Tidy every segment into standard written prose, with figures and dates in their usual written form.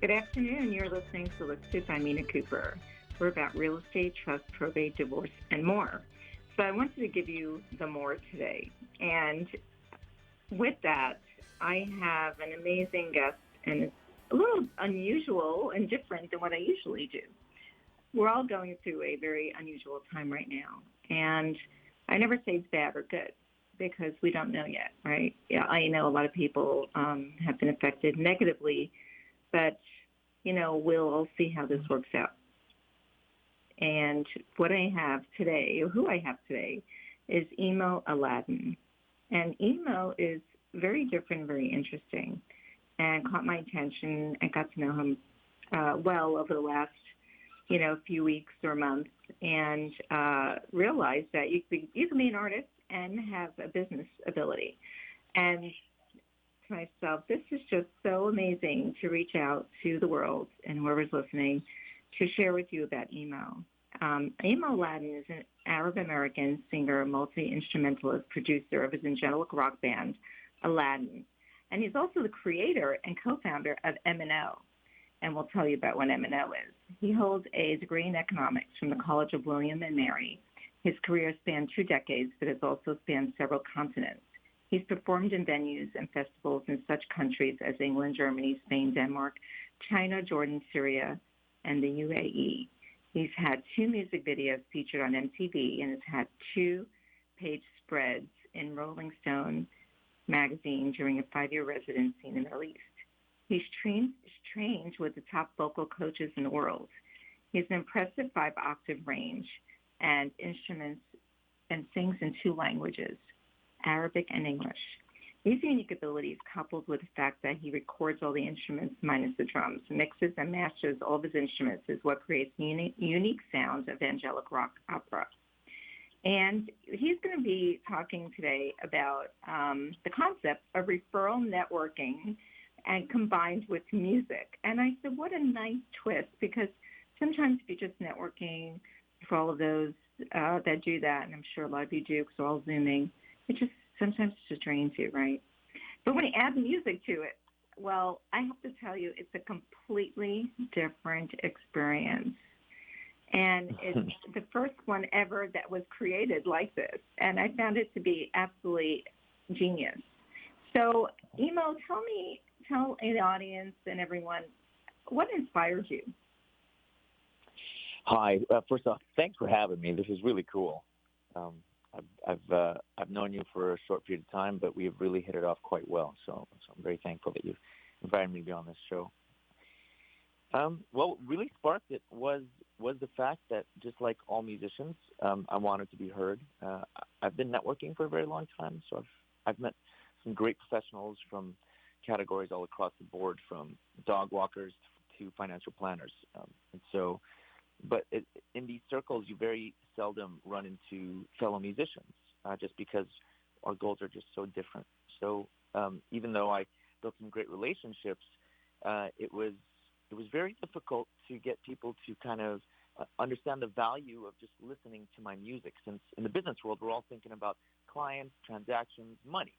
Good afternoon. You're listening to Listed by Mina Kuper. We're about real estate, trust, probate, divorce, and more. So I wanted to give you the more today. And with that, I have an amazing guest, and it's a little unusual and different than what I usually do. We're all going through a very unusual time right now. And I never say it's bad or good because we don't know yet, right? Yeah, I know a lot of people have been affected negatively, but, we'll all see how this works out. And what I have today, or who I have today, is Emo Alaeddin. And Emo is very different, very interesting, and caught my attention. I got to know him well over the last, few weeks or months, and realized that you can be an artist and have a business ability. And to myself, this is just so amazing to reach out to the world and whoever's listening to share with you about Emo. Emo Alaeddin is an Arab-American singer, multi-instrumentalist, producer of his angelic rock band, Alaeddin. And he's also the creator and co-founder of M&O. And we'll tell you about what M&O is. He holds a degree in economics from the College of William and Mary. His career spanned 2 decades, but has also spanned several continents. He's performed in venues and festivals in such countries as England, Germany, Spain, Denmark, China, Jordan, Syria, and the UAE. He's had 2 music videos featured on MTV and has had 2 page spreads in Rolling Stone magazine during a 5-year residency in the Middle East. He's trained with the top vocal coaches in the world. He has an impressive 5-octave range and instruments and sings in 2 languages, Arabic and English. These unique abilities, coupled with the fact that he records all the instruments minus the drums, mixes and masters all of his instruments, is what creates unique sounds of angelic rock opera. And he's going to be talking today about the concept of referral networking and combined with music. And I said, what a nice twist, because sometimes if you're just networking for all of those that do that, and I'm sure a lot of you do because we're all Zooming, it just sometimes just drains you, right? But when you add music to it, well, I have to tell you, it's a completely different experience. And it's the first one ever that was created like this. And I found it to be absolutely genius. So, Emo, tell the audience and everyone, what inspired you? Hi. First off, thanks for having me. This is really cool. I've known you for a short period of time, but we've really hit it off quite well. So I'm very thankful that you invited me to be on this show. What really sparked it was the fact that, just like all musicians, I wanted to be heard. I've been networking for a very long time, so I've met some great professionals from categories all across the board, from dog walkers to financial planners. But in these circles, you very seldom run into fellow musicians, just because our goals are just so different. So even though I built some great relationships, it was very difficult to get people to kind of understand the value of just listening to my music, since in the business world, we're all thinking about clients, transactions, money.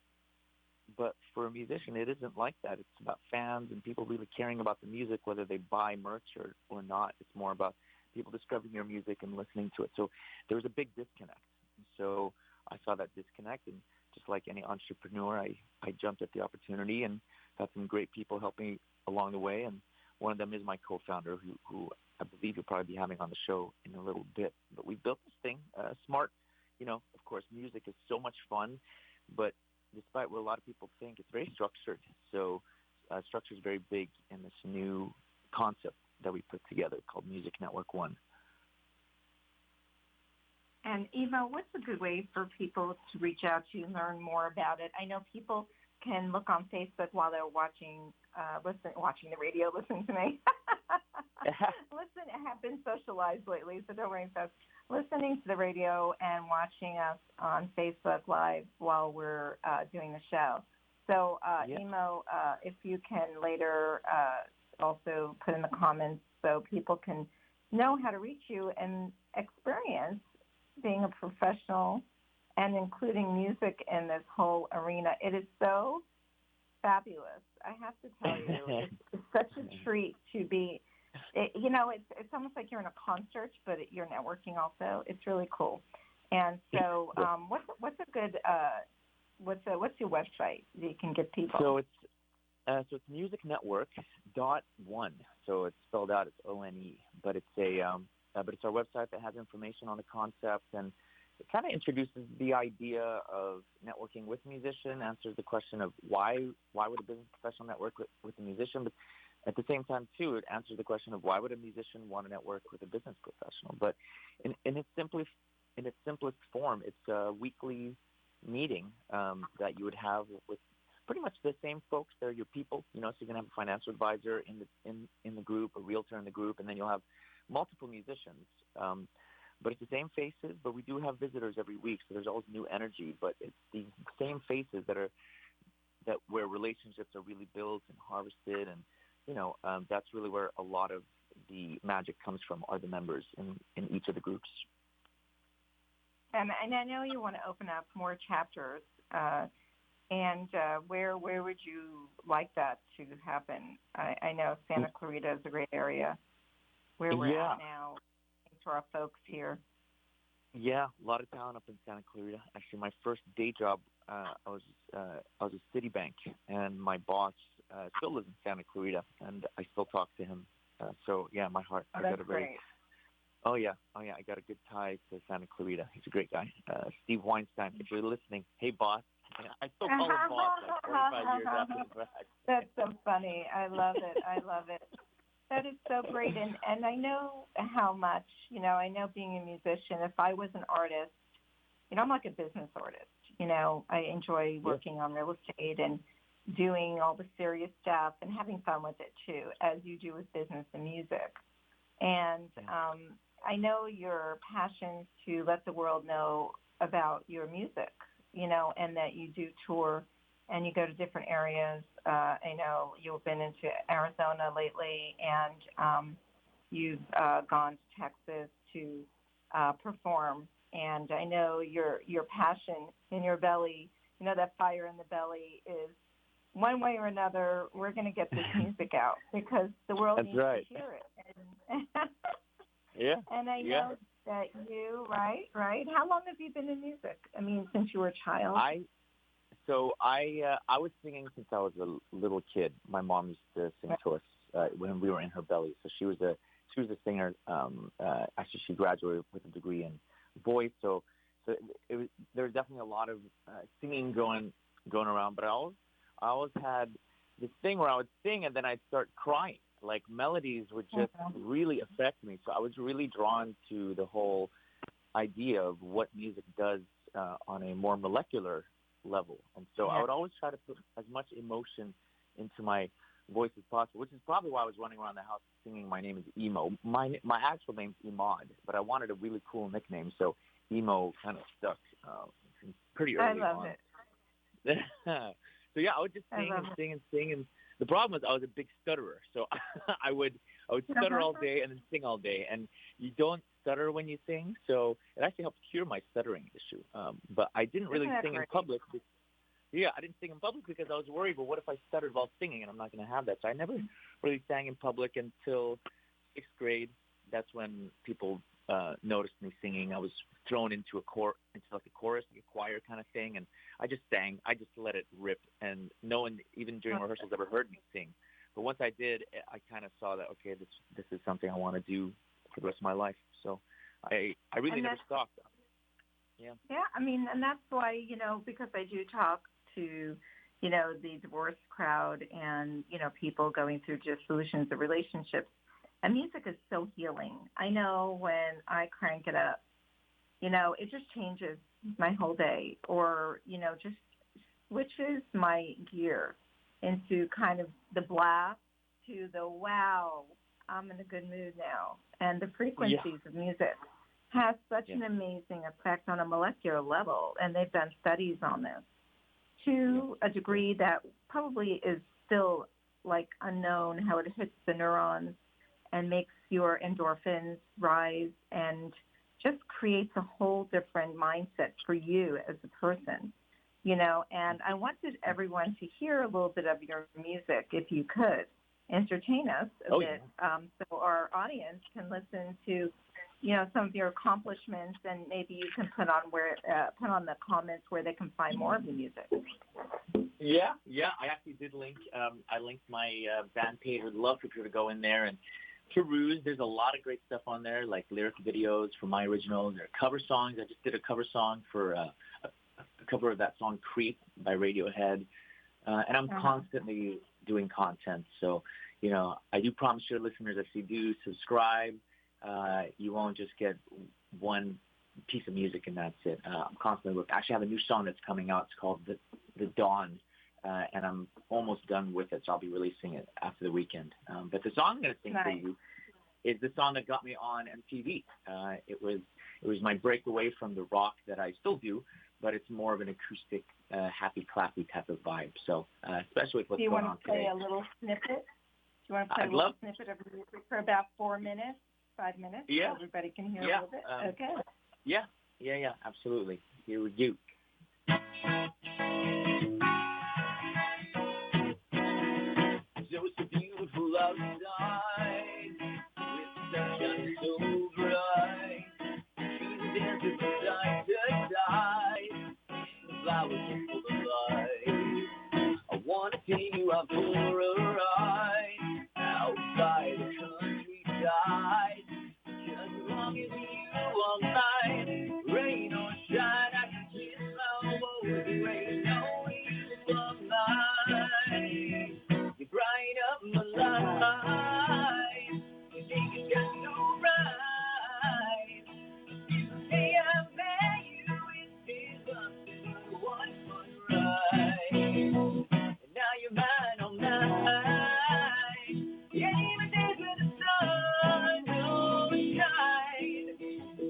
But for a musician, it isn't like that. It's about fans and people really caring about the music, whether they buy merch or not. It's more about people discovering your music and listening to it. So there was a big disconnect. And so I saw that disconnect, and just like any entrepreneur, I jumped at the opportunity and got some great people helping me along the way. And one of them is my co-founder, who I believe you'll probably be having on the show in a little bit. But we built this thing, smart. Of course, music is so much fun, but despite what a lot of people think, it's very structured. So structure is very big in this new concept that we put together called Music Network One. And Eva, what's a good way for people to reach out to you and learn more about it? I know people can look on Facebook while they're watching the radio, listening to me. I have been socialized lately, so don't worry about listening to the radio and watching us on Facebook Live while we're doing the show. So, Emo, if you can later also put in the comments so people can know how to reach you and experience being a professional and including music in this whole arena. It is so fabulous. I have to tell you, it's such a treat to be. It's almost like you're in a concert, but you're networking also. It's really cool. And so, what's a good what's your website that you can give people? So it's musicnetwork.one. So it's spelled out. It's ONE, but it's it's our website that has information on the concept, and it kind of introduces the idea of networking with a musician, answers the question of why would a business professional network with a musician, but at the same time too, it answers the question of why would a musician want to network with a business professional. But in its simplest form, it's a weekly meeting that you would have with pretty much the same folks. They're your people, so you're gonna have a financial advisor in the group, a realtor in the group, and then you'll have multiple musicians. But it's the same faces, but we do have visitors every week, so there's always new energy. But it's these same faces that where relationships are really built and harvested, and that's really where a lot of the magic comes from, are the members in each of the groups. And I know you want to open up more chapters. And where would you like that to happen? I know Santa Clarita is a great area where we're at now. Thanks to our folks here. Yeah, a lot of talent up in Santa Clarita. Actually, my first day job, I was at Citibank, and my boss still lives in Santa Clarita, and I still talk to him. So yeah, my heart. That's great. Oh yeah, I got a good tie to Santa Clarita. He's a great guy. Steve Weinstein, if you're listening, hey boss. I still call him boss, like 45 years after the fact. That's so funny. I love it. That is so great. And I know how much, I know being a musician, if I was an artist, I'm like a business artist. I enjoy working on real estate and doing all the serious stuff and having fun with it too, as you do with business and music. And I know your passion to let the world know about your music, and that you do tour and you go to different areas. I know you've been into Arizona lately, and you've gone to Texas to perform. And I know your passion in your belly, that fire in the belly is, one way or another, we're going to get this music out because the world needs to hear it. And yeah. And I know that you, right? How long have you been in music? I mean, since you were a child? I was singing since I was a little kid. My mom used to sing to us when we were in her belly. So she was a singer. Actually, she graduated with a degree in voice. So there was definitely a lot of singing going around. But I always had this thing where I would sing and then I'd start crying. Like melodies would just really affect me. So I was really drawn to the whole idea of what music does on a more molecular level. And so I would always try to put as much emotion into my voice as possible, which is probably why I was running around the house singing my name is Emo. My actual name's Imad, but I wanted a really cool nickname, so Emo kind of stuck pretty early on. I love it. So yeah, I would just sing, and the problem was I was a big stutterer. So I would stutter all day and then sing all day, and you don't stutter when you sing, so it actually helped cure my stuttering issue. But I didn't really sing in public. I didn't sing in public because I was worried, well, what if I stuttered while singing, and I'm not going to have that. So I never really sang in public until 6th grade. That's when people noticed me singing. I was thrown into a chorus, like a choir kind of thing, and I just sang. I just let it rip, and no one, even during rehearsals, ever heard me sing. But once I did, I kind of saw that, okay, this is something I want to do for the rest of my life. So I really never stopped. Yeah. Yeah, I mean, and that's why, because I do talk to, the divorce crowd and, people going through just solutions of relationships. And music is so healing. I know when I crank it up, it just changes my whole day, or, just switches my gear into kind of the blast to the wow, I'm in a good mood now. And the frequencies of music has such an amazing effect on a molecular level, and they've done studies on this to a degree that probably is still like unknown, how it hits the neurons and makes your endorphins rise and just creates a whole different mindset for you as a person. and I wanted everyone to hear a little bit of your music, if you could entertain us a bit, so our audience can listen to, some of your accomplishments, and maybe you can put on the comments where they can find more of the music. Yeah. I actually did link. I linked my band page. I'd love for people to go in there and peruse. There's a lot of great stuff on there, like lyric videos for my originals. There are cover songs. I just did a cover song for a cover of that song "Creep" by Radiohead, and I'm constantly doing content. So, I do promise your listeners, if you do subscribe, you won't just get one piece of music and that's it. I'm constantly working. I actually have a new song that's coming out. It's called The Dawn, and I'm almost done with it, so I'll be releasing it after the weekend. But the song I'm going to sing for you is the song that got me on MTV. It was my breakaway from the rock that I still do, but it's more of an acoustic, happy, clappy type of vibe. So, especially with what's going on today. Do you want to play a little snippet? Do you want to play a little snippet of music for about 4 minutes, 5 minutes? Yeah. So everybody can hear a little bit? Okay. Yeah, absolutely. Here we go. So it's a beautiful outside, with sunshine so bright. She's dancing from side to side, the flowers are full of life. I want to take you out for a ride, outside the countryside. Just as long as you all night, rain or shine, I can kiss my woes away. No, you all night. You bright up my life. You think it's just so right. The day I met you, it feels like one right. And now you're mine all night. Yeah, even days when the sun don't shine,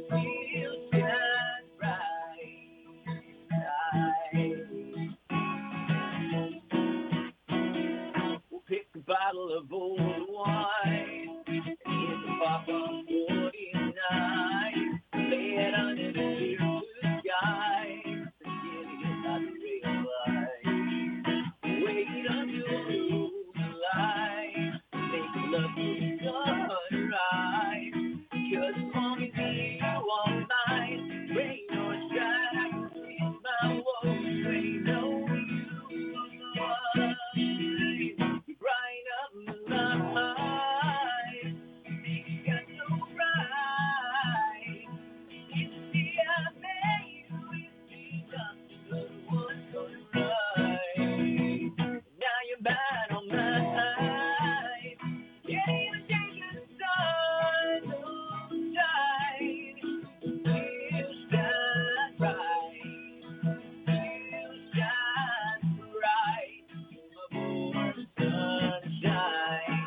still shine bright. We'll pick a bottle of old wine and hit the pop on 49. Lay it under the clear blue sky and get it out the real light. Wait until the moonlight, make love to the sunrise. Just as long as you all night, rain or shine, I can kiss my woes away. No, you are bright up my life. You got so bright. It's the day I met you, it feels like the one so right. Now you're mine all night. Yeah, even days when the sun don't shine, still shine bright. Still shine bright. My warm sunshine.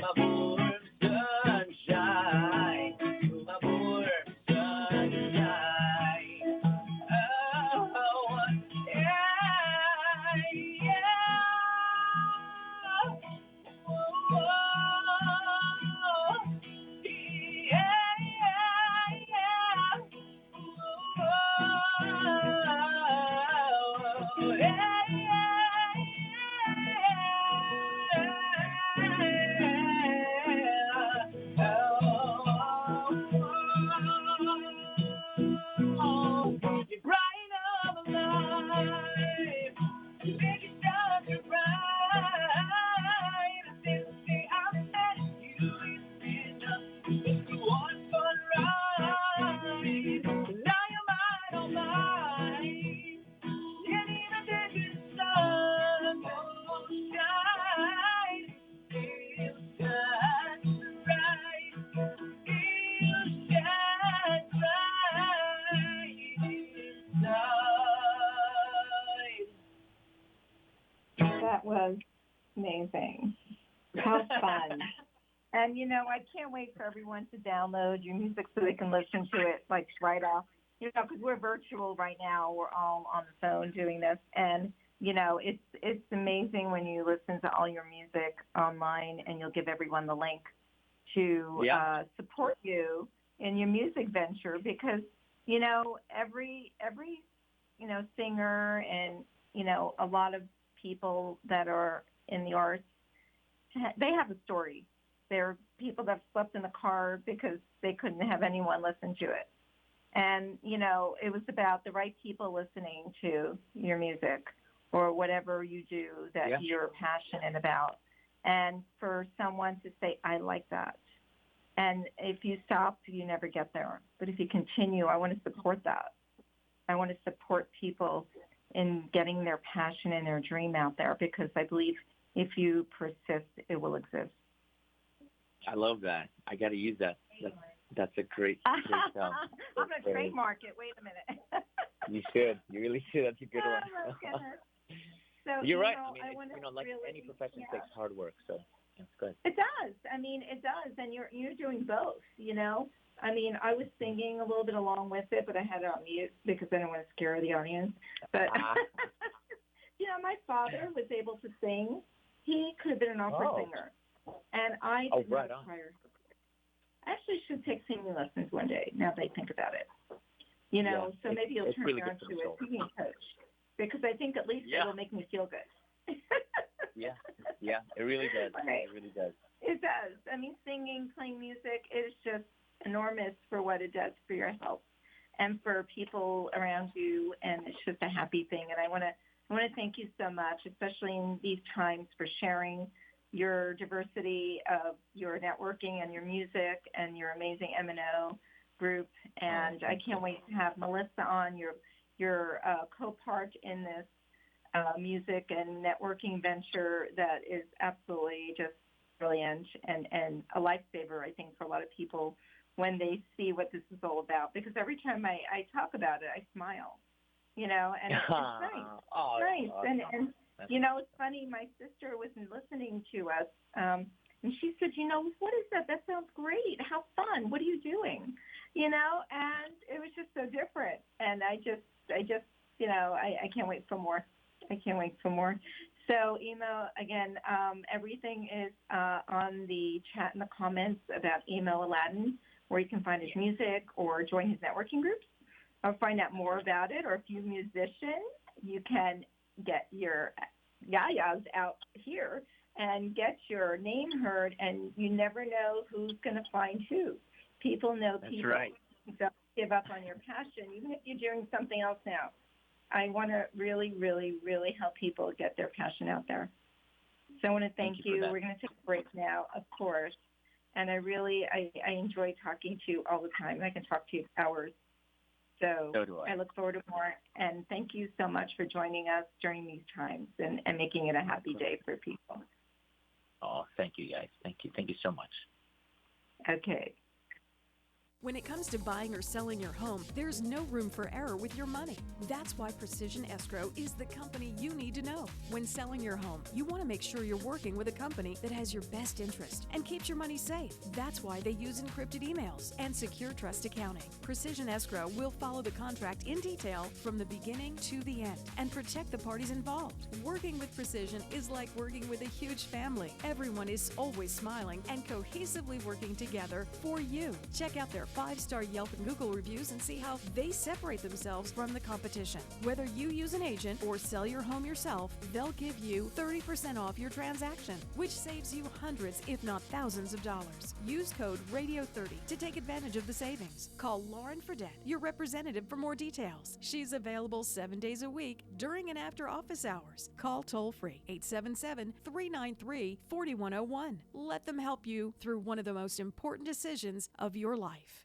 My warm sunshine. My warm sunshine. Oh, yeah. You brighten up my life. You make it dark and bright. Since the day I met you, it's been the one fun ride. Now you're mine, all mine. And even if the sun won't shine, still shine bright. Still shine bright inside. That was amazing. How fun. And, I can't wait for everyone to download your music so they can listen to it, like, right off. Because we're virtual right now. We're all on the phone doing this. And, it's amazing when you listen to all your music online, and you'll give everyone the link to support you in your music venture, because, every singer, and, a lot of people that are in the arts, they have a story. There are people that slept in the car because they couldn't have anyone listen to it. And, it was about the right people listening to your music or whatever you do that you're passionate about. And for someone to say, I like that. And if you stop, you never get there. But if you continue, I want to support that. I want to support people in getting their passion and their dream out there, because I believe if you persist, it will exist. I love that. I got to use that. That's a great I'm going to trademark it. Wait a minute. You should. You really should. That's a good one. Oh, my goodness. So, You're right. Like really, any profession takes hard work. So that's good. It does. It does. And you're doing both, I was singing a little bit along with it, but I had it on mute because I didn't want to scare the audience. But, my father was able to sing. He could have been an opera singer. And I did not aspire. I actually should take singing lessons one day, now that I think about it. So maybe you'll turn me on to a singing coach, because I think at least it'll make me feel good. Yeah, it really does. Right. It really does. It does. Singing, playing music is just enormous for what it does for your health and for people around you, and it's just a happy thing. And I want to thank you so much, especially in these times, for sharing your diversity of your networking and your music and your amazing M&O group. And I can't wait to have Melissa on, your co-part in this music and networking venture that is absolutely just brilliant and a lifesaver, I think, for a lot of people when they see what this is all about. Because every time I talk about it, I smile, and it's nice. Nice. And it's funny, my sister wasn't listening to us, and she said, what is that? That sounds great. How fun. What are you doing? And it was just so different. And I can't wait for more. I can't wait for more. So, Emo, again, everything is on the chat in the comments about Emo Alaeddin, where you can find his music or join his networking groups or find out more about it. Or if you're a musician, you can get your yayas out here and get your name heard, and you never know who's going to find who. People know people. That's right. Don't give up on your passion, even if you're doing something else now. I want to really, really, really help people get their passion out there. So I want to thank you. We're going to take a break now, of course. And I enjoy talking to you all the time. I can talk to you hours. So do I. I look forward to more. And thank you so much for joining us during these times and making it a happy day for people. Oh, thank you, guys. Thank you. Thank you so much. Okay. When it comes to buying or selling your home, there's no room for error with your money. That's why Precision Escrow is the company you need to know. When selling your home, you want to make sure you're working with a company that has your best interest and keeps your money safe. That's why they use encrypted emails and secure trust accounting. Precision Escrow will follow the contract in detail from the beginning to the end and protect the parties involved. Working with Precision is like working with a huge family. Everyone is always smiling and cohesively working together for you. Check out their 5-star Yelp and Google reviews and see how they separate themselves from the competition. Whether you use an agent or sell your home yourself, they'll give you 30% off your transaction, which saves you hundreds, if not thousands of dollars. Use code RADIO30 to take advantage of the savings. Call Lauren Fredette, your representative, for more details. She's available 7 days a week during and after office hours. Call toll-free 877-393-4101. Let them help you through one of the most important decisions of your life.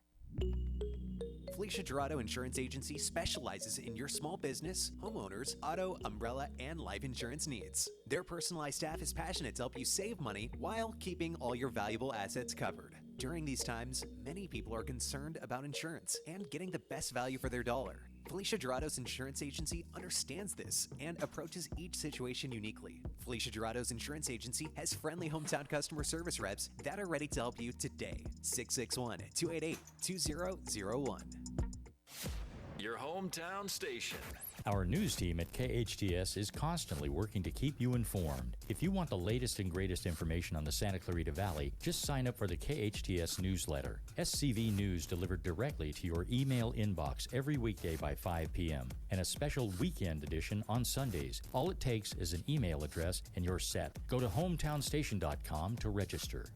Felicia Dorado Insurance Agency specializes in your small business, homeowners, auto, umbrella, and life insurance needs. Their personalized staff is passionate to help you save money while keeping all your valuable assets covered. During these times, many people are concerned about insurance and getting the best value for their dollar. Felicia Dorado's Insurance Agency understands this and approaches each situation uniquely. Felicia Dorado's Insurance Agency has friendly hometown customer service reps that are ready to help you today. 661-288-2001. Your hometown station. Our news team at KHTS is constantly working to keep you informed. If you want the latest and greatest information on the Santa Clarita Valley, just sign up for the KHTS newsletter. SCV News delivered directly to your email inbox every weekday by 5 p.m. and a special weekend edition on Sundays. All it takes is an email address and you're set. Go to hometownstation.com to register.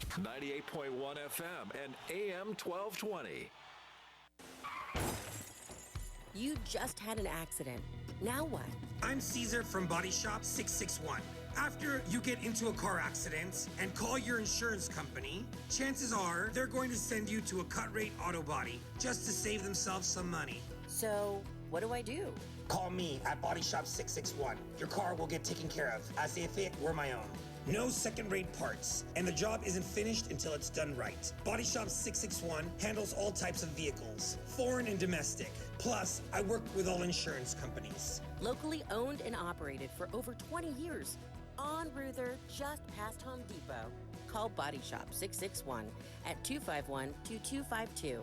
98.1 FM and AM 1220. You just had an accident. Now what? I'm Caesar from Body Shop 661. After you get into a car accident and call your insurance company, chances are they're going to send you to a cut-rate auto body just to save themselves some money. So, what do I do? Call me at Body Shop 661. Your car will get taken care of as if it were my own. No second-rate parts, and the job isn't finished until it's done right. Body Shop 661 handles all types of vehicles, foreign and domestic. Plus, I work with all insurance companies. Locally owned and operated for over 20 years. On Ruther, just past Home Depot. Call Body Shop 661 at 251-2252.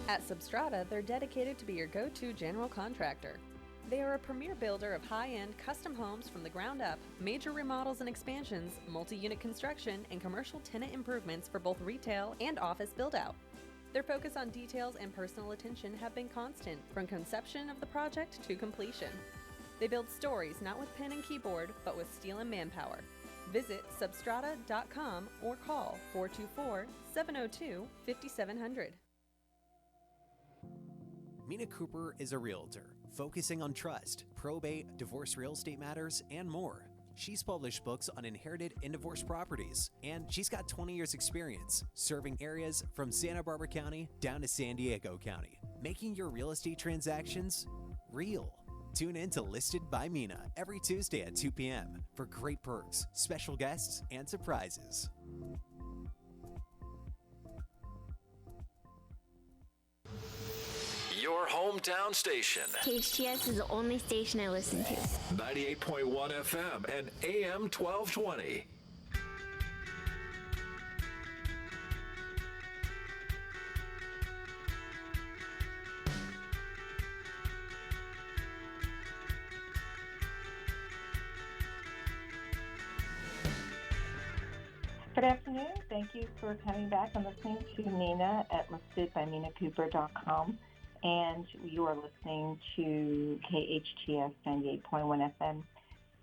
At Substrata, they're dedicated to be your go-to general contractor. They are a premier builder of high-end custom homes from the ground up, major remodels and expansions, multi-unit construction, and commercial tenant improvements for both retail and office build-out. Their focus on details and personal attention have been constant from conception of the project to completion. They build stories not with pen and keyboard, but with steel and manpower. Visit substrata.com or call 424-702-5700. Mina Kuper is a realtor focusing on trust, probate, divorce real estate matters, and more. She's published books on inherited and divorced properties, and she's got 20 years experience serving areas from Santa Barbara County down to San Diego County, making your real estate transactions real. Tune in to Listed by Mina every Tuesday at 2 p.m. for great perks, special guests, and surprises. Your hometown station. KHTS is the only station I listen to. 98.1 FM and AM 1220. Good afternoon. Thank you for coming back and listening to Mina at listedbyminakuper.com. And you are listening to KHTS 98.1 FM,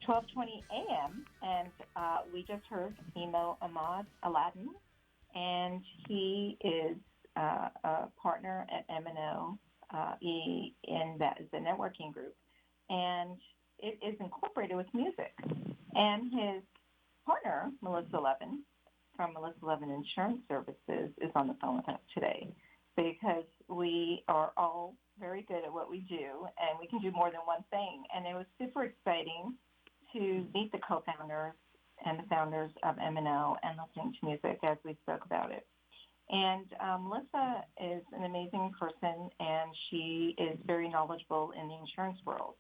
1220 AM. And we just heard Emo Alaeddin, and he is a partner at M&O in that is a networking group. And it is incorporated with music. And his partner, Melissa Levin, from Melissa Levin Insurance Services, is on the phone with us today because we are all very good at what we do, and we can do more than one thing. And it was super exciting to meet the co-founders and the founders of M&O and listening to music as we spoke about it. And Melissa is an amazing person, and she is very knowledgeable in the insurance world.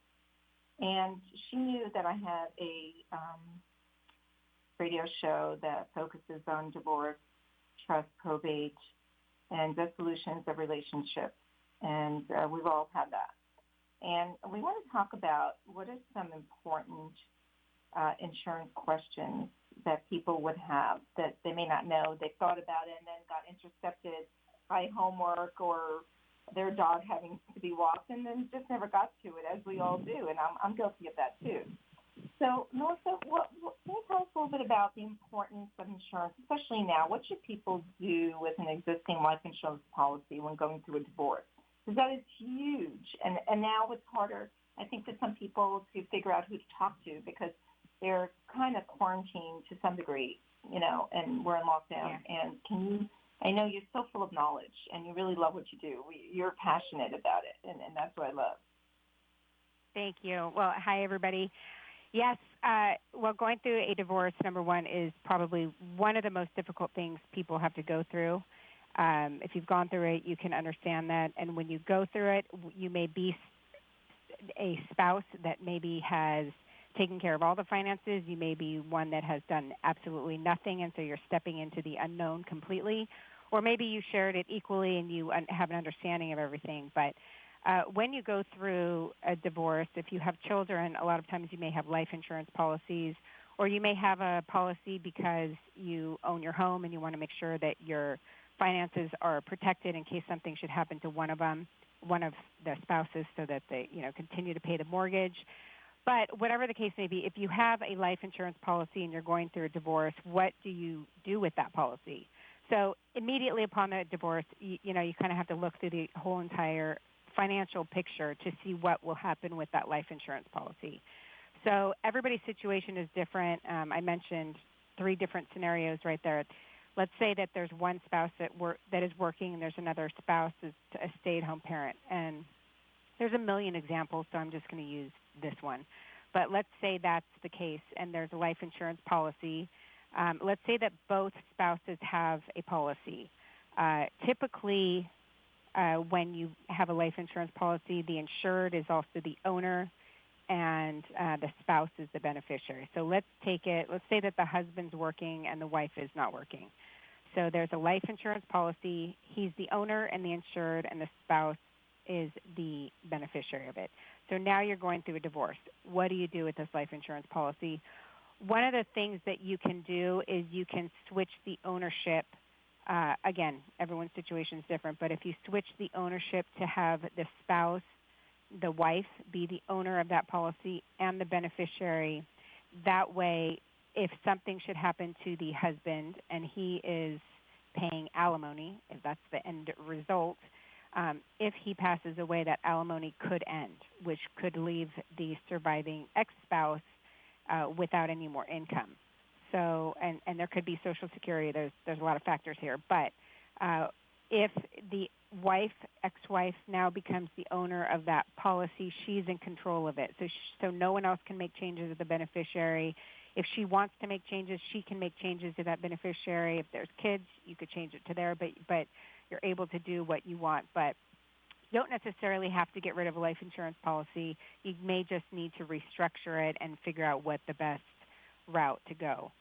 And she knew that I had a radio show that focuses on divorce, trust, probate, and dissolutions of relationships. And we've all had that. And we want to talk about what are some important insurance questions that people would have that they may not know. They thought about it and then got intercepted by homework or their dog having to be walked and then just never got to it, as we all do. And I'm guilty of that too. So, Melissa, can you tell us a little bit about the importance of insurance, especially now? What should people do with an existing life insurance policy when going through a divorce? Because that is huge. And now it's harder, I think, for some people to figure out who to talk to because they're kind of quarantined to some degree, and we're in lockdown. Yeah. And I know you're so full of knowledge and you really love what you do. You're passionate about it, and that's what I love. Thank you. Well, hi, everybody. Yes, going through a divorce, number one, is probably one of the most difficult things people have to go through. If you've gone through it, you can understand that. And when you go through it, you may be a spouse that maybe has taken care of all the finances. You may be one that has done absolutely nothing, and so you're stepping into the unknown completely. Or maybe you shared it equally and you have an understanding of everything. But When you go through a divorce, if you have children, a lot of times you may have life insurance policies, or you may have a policy because you own your home and you want to make sure that your finances are protected in case something should happen to one of the spouses, so that they, continue to pay the mortgage. But whatever the case may be, if you have a life insurance policy and you're going through a divorce, what do you do with that policy? So immediately upon the divorce, you kind of have to look through the whole entire financial picture to see what will happen with that life insurance policy. So everybody's situation is different. I mentioned 3 different scenarios right there. Let's say that there's one spouse that is working and there's another spouse that's a stay-at-home parent. And there's a million examples, so I'm just going to use this one. But let's say that's the case and there's a life insurance policy. Let's say that both spouses have a policy. Typically, when you have a life insurance policy, the insured is also the owner and the spouse is the beneficiary. So let's say that the husband's working and the wife is not working. So there's a life insurance policy. He's the owner and the insured, and the spouse is the beneficiary of it. So now you're going through a divorce. What do you do with this life insurance policy? One of the things that you can do is you can switch the ownership. Again, everyone's situation is different, but if you switch the ownership to have the spouse, the wife, be the owner of that policy and the beneficiary, that way if something should happen to the husband and he is paying alimony, if that's the end result, if he passes away, that alimony could end, which could leave the surviving ex-spouse without any more income. So, and there could be Social Security. There's a lot of factors here. But if the ex-wife now becomes the owner of that policy, she's in control of it. So no one else can make changes to the beneficiary. If she wants to make changes, she can make changes to that beneficiary. If there's kids, you could change it to there, but you're able to do what you want. But you don't necessarily have to get rid of a life insurance policy. You may just need to restructure it and figure out what the best route to go.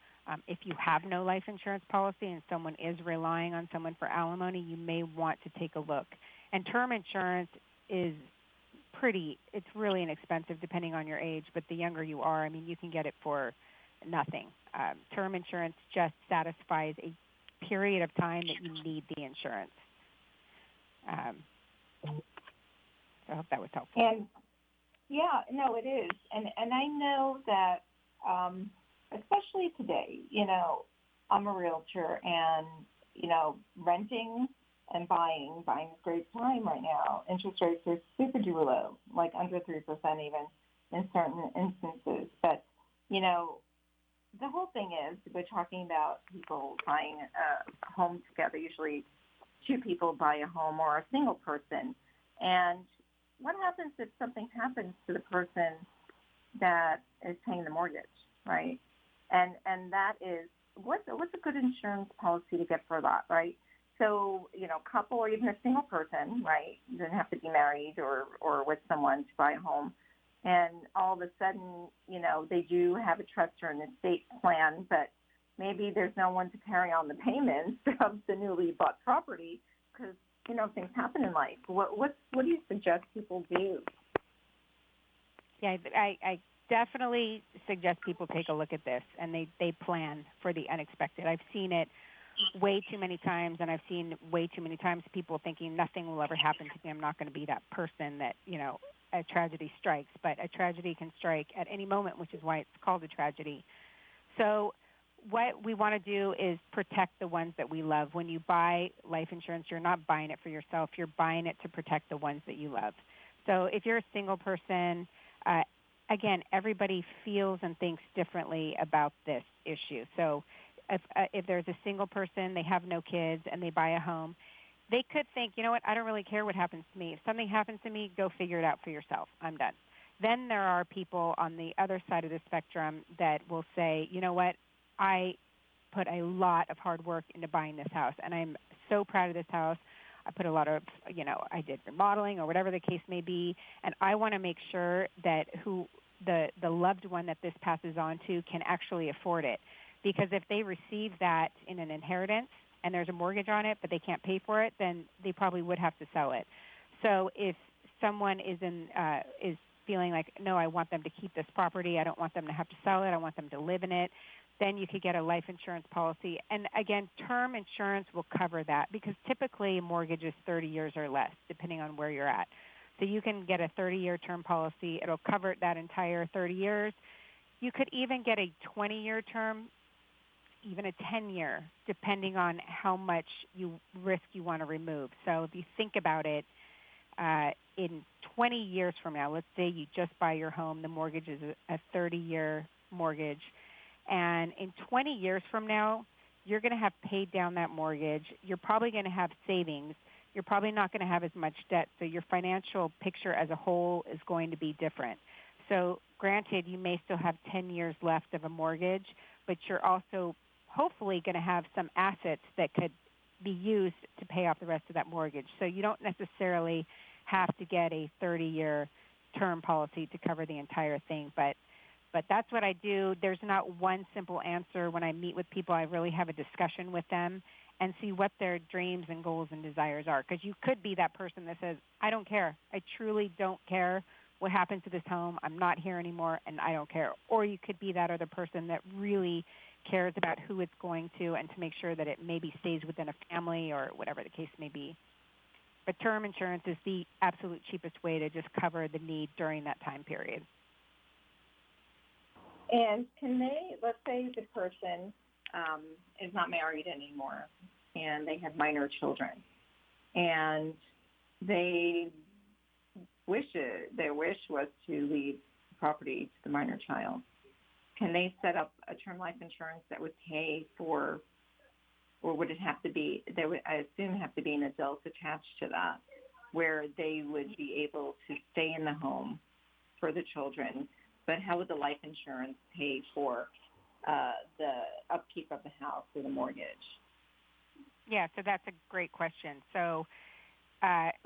If you have no life insurance policy and someone is relying on someone for alimony, you may want to take a look. And term insurance is it's really inexpensive depending on your age, but the younger you are, you can get it for nothing. Term insurance just satisfies a period of time that you need the insurance. So I hope that was helpful. And yeah, no, it is. And I know that, especially today, I'm a realtor and, renting and buying is a great time right now. Interest rates are super duper low, like under 3% even in certain instances. But, the whole thing is we're talking about people buying a home together. Usually 2 people buy a home or a single person. And what happens if something happens to the person that is paying the mortgage, right? And that is, what's a good insurance policy to get for that, right? So, couple or even a single person, right, doesn't have to be married or with someone to buy a home. And all of a sudden, they do have a trust or an estate plan, but maybe there's no one to carry on the payments of the newly bought property because, things happen in life. What do you suggest people do? Yeah, I definitely suggest people take a look at this and they plan for the unexpected. I've seen it way too many times, and I've seen way too many times people thinking nothing will ever happen to me. I'm not going to be that person that, a tragedy strikes. But a tragedy can strike at any moment, which is why it's called a tragedy. So what we want to do is protect the ones that we love. When you buy life insurance, you're not buying it for yourself. You're buying it to protect the ones that you love. So if you're a single person, again, everybody feels and thinks differently about this issue. So if there's a single person, they have no kids, and they buy a home, they could think, you know what, I don't really care what happens to me. If something happens to me, go figure it out for yourself. I'm done. Then there are people on the other side of the spectrum that will say, you know what, I put a lot of hard work into buying this house, and I'm so proud of this house. I put a lot of, I did remodeling or whatever the case may be, and I want to make sure that the loved one that this passes on to can actually afford it. Because if they receive that in an inheritance and there's a mortgage on it, but they can't pay for it, then they probably would have to sell it. So if someone is feeling like, no, I want them to keep this property. I don't want them to have to sell it. I want them to live in it. Then you could get a life insurance policy. And again, term insurance will cover that because typically a mortgage is 30 years or less, depending on where you're at. So you can get a 30-year term policy. It'll cover that entire 30 years. You could even get a 20-year term, even a 10-year, depending on how much risk you want to remove. So if you think about it, in 20 years from now, let's say you just buy your home, the mortgage is a 30-year mortgage, and in 20 years from now, you're going to have paid down that mortgage. You're probably going to have savings. You're probably not going to have as much debt, so your financial picture as a whole is going to be different. So granted, you may still have 10 years left of a mortgage, but you're also hopefully going to have some assets that could be used to pay off the rest of that mortgage. So you don't necessarily have to get a 30-year term policy to cover the entire thing, but that's what I do. There's not one simple answer. When I meet with people, I really have a discussion with them and see what their dreams and goals and desires are, because you could be that person that says, I don't care. I truly don't care what happens to this home. I'm not here anymore, and I don't care. Or you could be that other person that really cares about who it's going to and to make sure that it maybe stays within a family or whatever the case may be. But term insurance is the absolute cheapest way to just cover the need during that time period. And can they, let's say the person is not married anymore and they have minor children and their wish was to leave property to the minor child. Can they set up a term life insurance that would pay for, or would it have to be, there would, I assume, have to be an adult attached to that, where they would be able to stay in the home for the children, but how would the life insurance pay for the upkeep of the house or the mortgage? Yeah, so that's a great question. So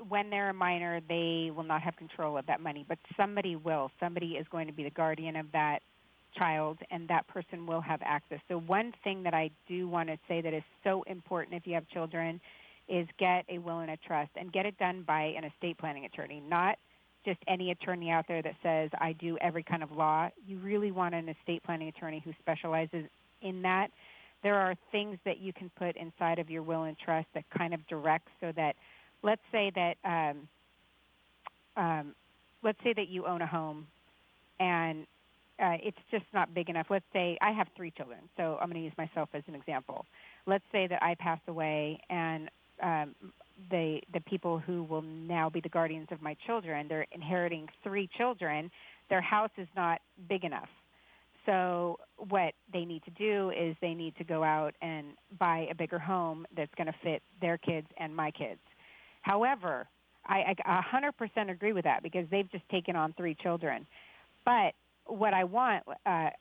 when they're a minor, they will not have control of that money, but somebody will. Somebody is going to be the guardian of that child, and that person will have access. So one thing that I do want to say that is so important if you have children is get a will and a trust, and get it done by an estate planning attorney, not just any attorney out there that says, I do every kind of law. You really want an estate planning attorney who specializes in that. There are things that you can put inside of your will and trust that kind of direct, so that, let's say that you own a home and it's just not big enough. Let's say I have 3 children, so I'm going to use myself as an example. Let's say that I pass away and the people who will now be the guardians of my children, they're inheriting 3 children. Their house is not big enough. So what they need to do is they need to go out and buy a bigger home that's going to fit their kids and my kids. However, I 100% agree with that because they've just taken on 3 children. But what I want, I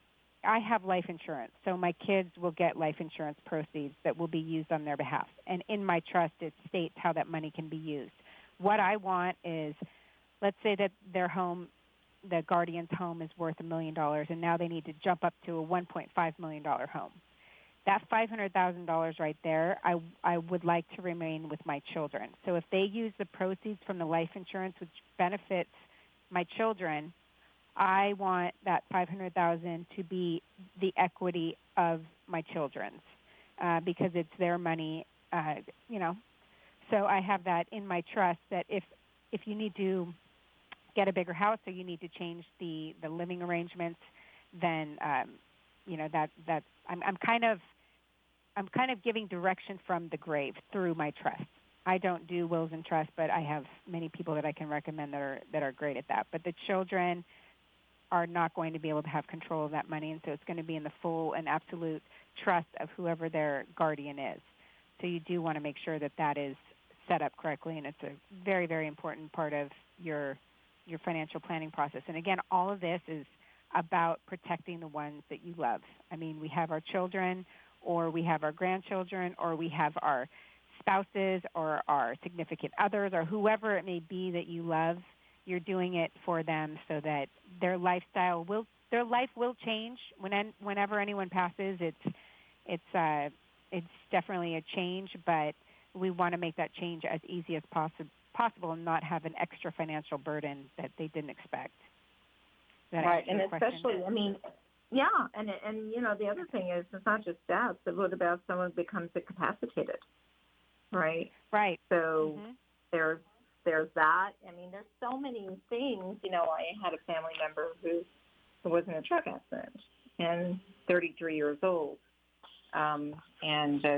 have life insurance, so my kids will get life insurance proceeds that will be used on their behalf. And in my trust, it states how that money can be used. What I want is, let's say that their home, the guardian's home, is worth $1 million, and now they need to jump up to a $1.5 million home. That $500,000 right there, I would like to remain with my children. So if they use the proceeds from the life insurance, which benefits my children, I want that $500,000 to be the equity of my children's because it's their money, So I have that in my trust that if you need to get a bigger house or you need to change the living arrangements, then I'm kind of giving direction from the grave through my trust. I don't do wills and trusts, but I have many people that I can recommend that are great at that. But the children are not going to be able to have control of that money, and so it's going to be in the full and absolute trust of whoever their guardian is. So you do want to make sure that that is set up correctly, and it's a very, very important part of your financial planning process. And again, all of this is about protecting the ones that you love. I mean, we have our children, or we have our grandchildren, or we have our spouses or our significant others or whoever it may be that you love. You're doing it for them so that their life will change whenever anyone passes. It's definitely a change, but we want to make that change as easy as possible and not have an extra financial burden that they didn't expect. Right, and especially, I mean, yeah, and the other thing is it's not just deaths, but what about someone who becomes incapacitated, right? Right. So there's that. I mean, there's so many things. I had a family member who was in a truck accident and 33 years old, and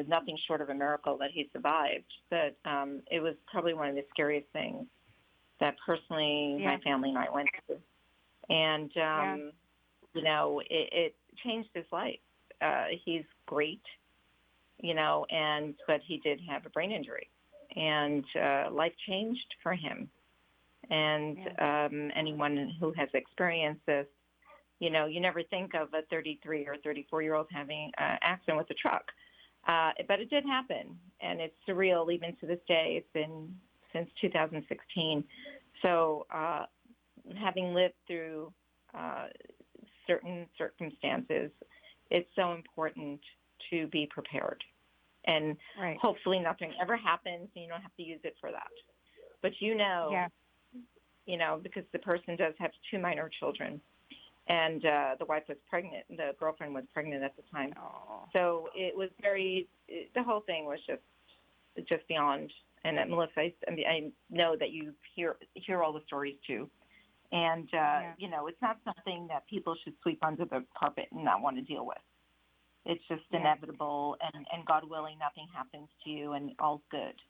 nothing short of a miracle that he survived. But it was probably one of the scariest things that personally my family and I went through. And, it changed his life. He's great, but he did have a brain injury. And life changed for him. And anyone who has experienced this, you never think of a 33 or 34-year-old having an accident with a truck. But it did happen, and it's surreal even to this day. It's been since 2016. So having lived through certain circumstances, it's so important to be prepared. And hopefully nothing ever happens and you don't have to use it for that. But because the person does have 2 minor children, and the wife was pregnant, the girlfriend was pregnant at the time. Aww. So it was the whole thing was just beyond. And Melissa, I know that you hear all the stories too. And, it's not something that people should sweep under the carpet and not want to deal with. It's just inevitable, and God willing, nothing happens to you, and all's good.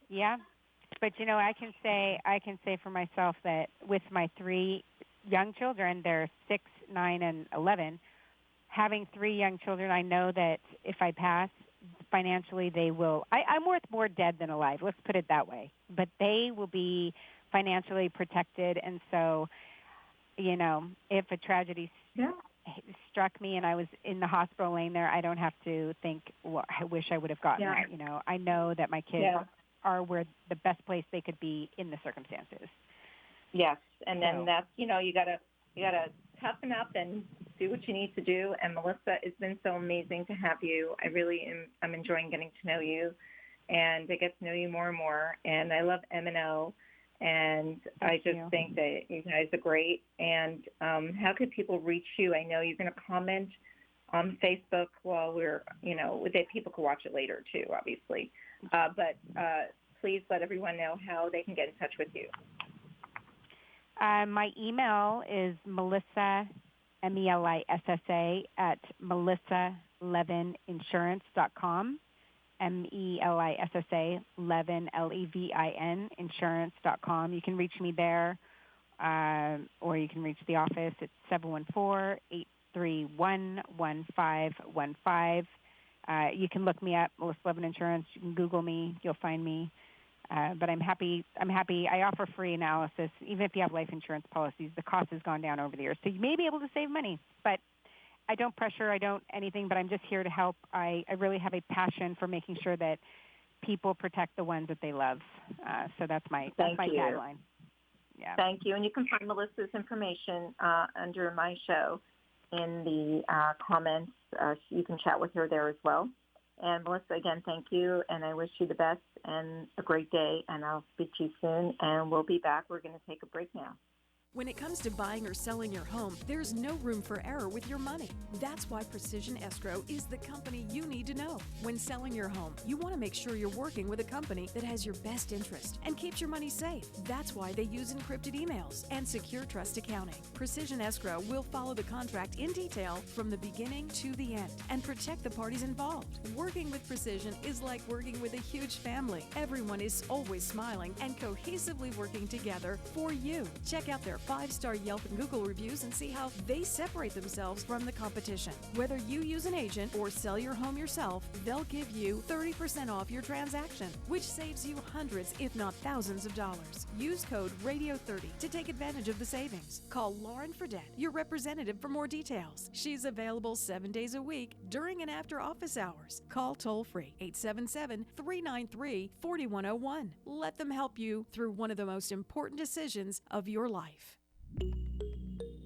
Yeah, but I can say for myself that with my 3 young children, they're 6, 9, and 11. Having 3 young children, I know that if I pass financially, they will. I'm worth more dead than alive. Let's put it that way. But they will be financially protected, and so, if a tragedy struck me and I was in the hospital laying there, I don't have to think, well, I wish I would have gotten that. I know that my kids are where the best place they could be in the circumstances. Yes, and then that's you gotta toughen up and do what you need to do. And Melissa, it's been so amazing to have you. I really I'm enjoying getting to know you, and to get to know you more and more. And I love M&O. And I just think that you guys are great. And how could people reach you? I know you're going to comment on Facebook while we're, that people can watch it later too, obviously. But please let everyone know how they can get in touch with you. My email is Melissa, MELISSA, at melissalevininsurance.com. MELISSA, Levin, LEVIN, insurance.com. You can reach me there, or you can reach the office. It's 714-831-1515. You can look me up, Melissa Levin Insurance. You can Google me. You'll find me. But I'm happy. I offer free analysis. Even if you have life insurance policies, the cost has gone down over the years. So you may be able to save money, but I don't pressure, I don't anything, but I'm just here to help. I really have a passion for making sure that people protect the ones that they love. So that's my tagline. Yeah. Thank you. And you can find Melissa's information under my show in the comments. You can chat with her there as well. And Melissa, again, thank you, and I wish you the best and a great day, and I'll speak to you soon, and we'll be back. We're going to take a break now. When it comes to buying or selling your home, there's no room for error with your money. That's why Precision Escrow is the company you need to know. When selling your home, you want to make sure you're working with a company that has your best interest and keeps your money safe. That's why they use encrypted emails and secure trust accounting. Precision Escrow will follow the contract in detail from the beginning to the end and protect the parties involved. Working with Precision is like working with a huge family. Everyone is always smiling and cohesively working together for you. Check out their 5-star Yelp and Google reviews and see how they separate themselves from the competition. Whether you use an agent or sell your home yourself, they'll give you 30% off your transaction, which saves you hundreds, if not thousands of dollars. Use code RADIO30 to take advantage of the savings. Call Lauren Fredette, your representative, for more details. She's available 7 days a week during and after office hours. Call toll-free 877-393-4101. Let them help you through one of the most important decisions of your life.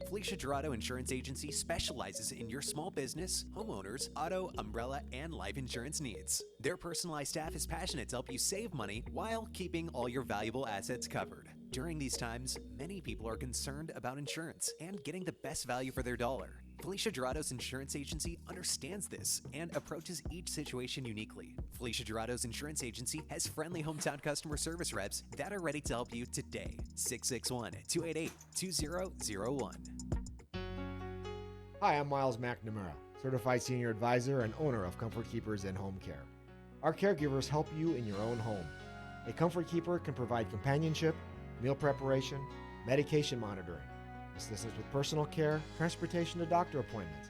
Felicia Dorado Insurance Agency specializes in your small business, homeowners, auto, umbrella, and life insurance needs. Their personalized staff is passionate to help you save money while keeping all your valuable assets covered. During these times, many people are concerned about insurance and getting the best value for their dollar. Felicia Dorado's Insurance Agency understands this and approaches each situation uniquely. Felicia Dorado's Insurance Agency has friendly hometown customer service reps that are ready to help you today. 661-288-2001. Hi, I'm Miles McNamara, Certified Senior Advisor and owner of Comfort Keepers in Home Care. Our caregivers help you in your own home. A Comfort Keeper can provide companionship, meal preparation, medication monitoring, assistance with personal care, transportation to doctor appointments,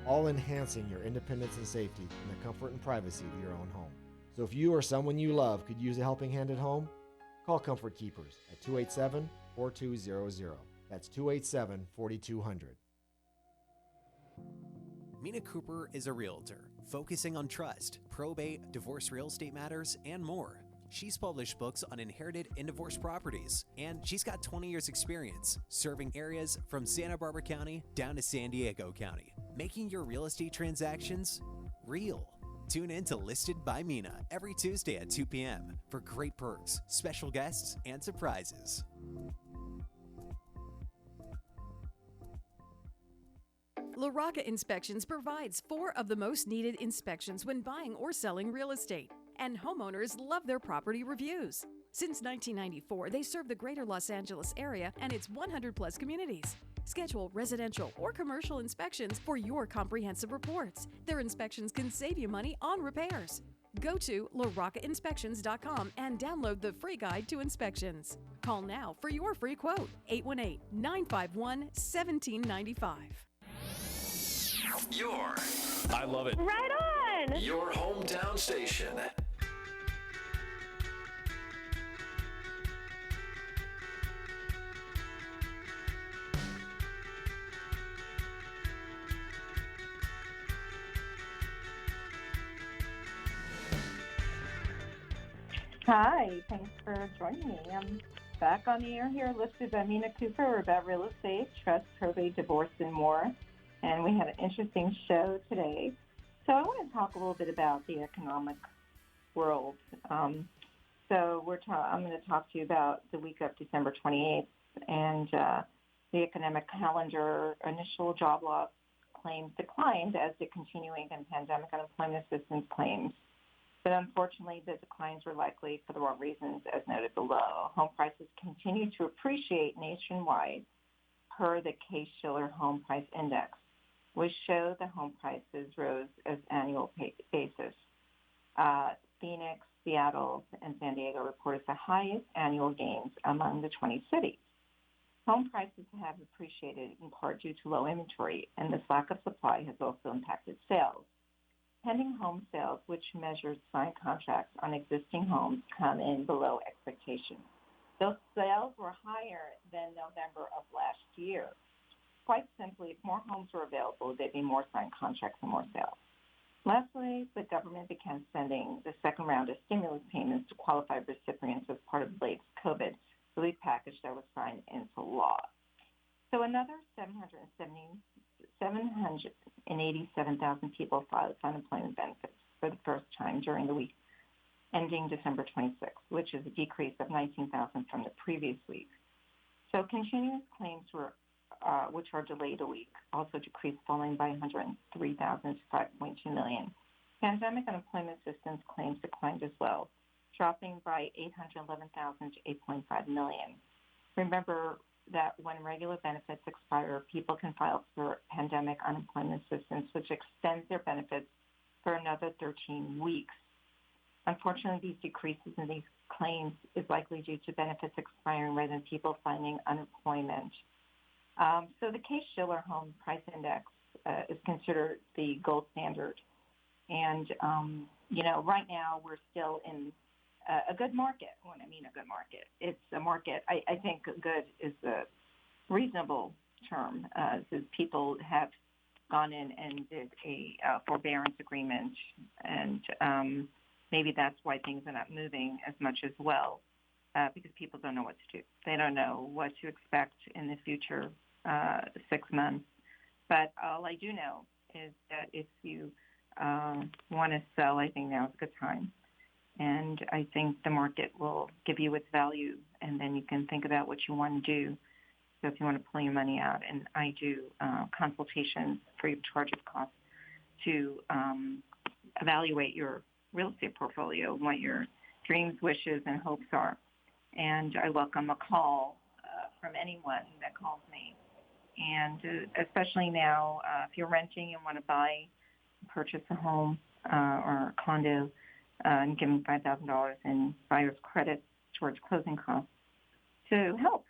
all enhancing your independence and safety in the comfort and privacy of your own home. So if you or someone you love could use a helping hand at home, call Comfort Keepers at 287-4200. That's 287-4200. Mina Kuper is a realtor focusing on trust, probate, divorce real estate matters, and more. She's published books on inherited and divorced properties, and she's got 20 years experience serving areas from Santa Barbara County down to San Diego County, making your real estate transactions real. Tune in to Listed by Mina every Tuesday at 2 p.m. for great perks, special guests, and surprises. La Rocca Inspections provides 4 of the most needed inspections when buying or selling real estate, and homeowners love their property reviews. Since 1994, they serve the greater Los Angeles area and its 100-plus communities. Schedule residential or commercial inspections for your comprehensive reports. Their inspections can save you money on repairs. Go to laroccainspections.com and download the free guide to inspections. Call now for your free quote, 818-951-1795. I love it. Right on! Your hometown station. Hi, thanks for joining me. I'm back on the air here, listed by Mina Kuper. We're about real estate, trust, probate, divorce, and more. And we had an interesting show today. So I want to talk a little bit about the economic world. I'm going to talk to you about the week of December 28th and the economic calendar. Initial job loss claims declined as the continuing and pandemic unemployment assistance claims. But unfortunately, the declines were likely for the wrong reasons, as noted below. Home prices continue to appreciate nationwide per the Case-Shiller Home Price Index, which showed the home prices rose as annual basis. Phoenix, Seattle, and San Diego reported the highest annual gains among the 20 cities. Home prices have appreciated in part due to low inventory, and this lack of supply has also impacted sales. Pending home sales, which measures signed contracts on existing homes, come in below expectations. Those sales were higher than November of last year. Quite simply, if more homes were available, there'd be more signed contracts and more sales. Lastly, the government began sending the second round of stimulus payments to qualified recipients as part of the latest COVID relief package that was signed into law. So another 787,000 people filed for unemployment benefits for the first time during the week ending December 26th, which is a decrease of 19,000 from the previous week. So continuous claims which are delayed a week, also decreased, falling by 103,000 to 5.2 million. Pandemic unemployment assistance claims declined as well, dropping by 811,000 to 8.5 million. Remember that when regular benefits expire, people can file for pandemic unemployment assistance, which extends their benefits for another 13 weeks. Unfortunately, these decreases in these claims is likely due to benefits expiring rather than people finding unemployment. So the Case-Shiller Home Price Index is considered the gold standard. And, right now we're still in a good market. When I mean a good market, it's a market. I think good is a reasonable term, since people have gone in and did a forbearance agreement, and maybe that's why things are not moving as much as well, because people don't know what to do. They don't know what to expect in the future 6 months. But all I do know is that if you want to sell, I think now is a good time. And I think the market will give you its value, and then you can think about what you want to do. So if you want to pull your money out, and I do consultations free of charge of cost to evaluate your real estate portfolio, what your dreams, wishes, and hopes are. And I welcome a call from anyone that calls me. And especially now, if you're renting and want to purchase a home or a condo, and give me $5,000 in buyer's credit towards closing costs to help.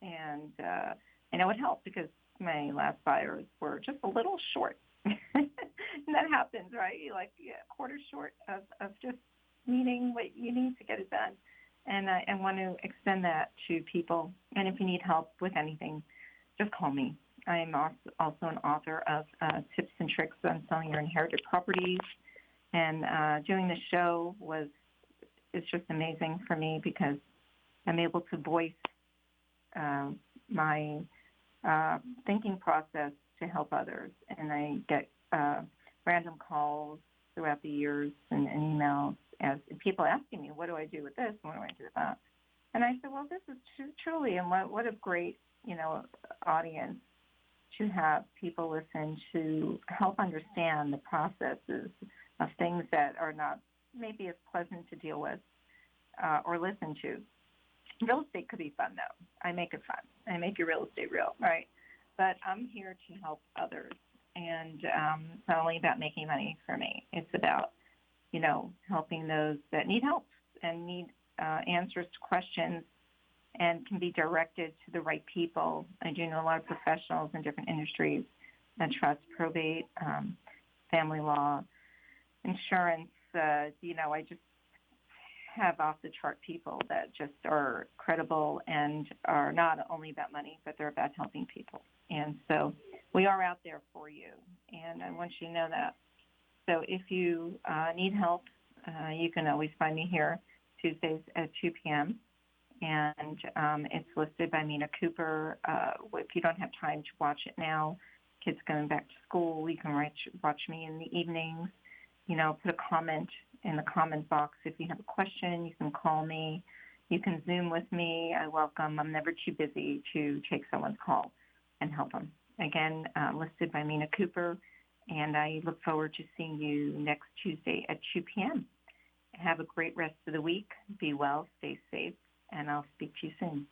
And I know it helped because my last buyers were just a little short. And that happens, right? You're like a quarter short of just needing what you need to get it done. And I want to extend that to people. And if you need help with anything, just call me. I am also an author of tips and tricks on selling your inherited properties. And doing the show is just amazing for me because I'm able to voice my thinking process to help others. And I get random calls throughout the years and emails as people asking me, what do I do with this? What do I do with that? And I said, well, this is truly, and what a great, audience to have people listen to help understand the processes of things that are not maybe as pleasant to deal with or listen to. Real estate could be fun, though. I make it fun. I make your real estate real, right? But I'm here to help others. And it's not only about making money for me. It's about, helping those that need help and need answers to questions and can be directed to the right people. I do know a lot of professionals in different industries, trust, probate, family law, insurance. I just have off-the-chart people that just are credible and are not only about money, but they're about helping people. And so we are out there for you, and I want you to know that. So if you need help, you can always find me here Tuesdays at 2 p.m., and it's listed by Mina Kuper. If you don't have time to watch it now, kids going back to school, you can watch me in the evenings. Put a comment in the comment box. If you have a question, you can call me. You can Zoom with me. I welcome. I'm never too busy to take someone's call and help them. Again, listed by Mina Kuper, and I look forward to seeing you next Tuesday at 2 p.m. Have a great rest of the week. Be well, stay safe, and I'll speak to you soon.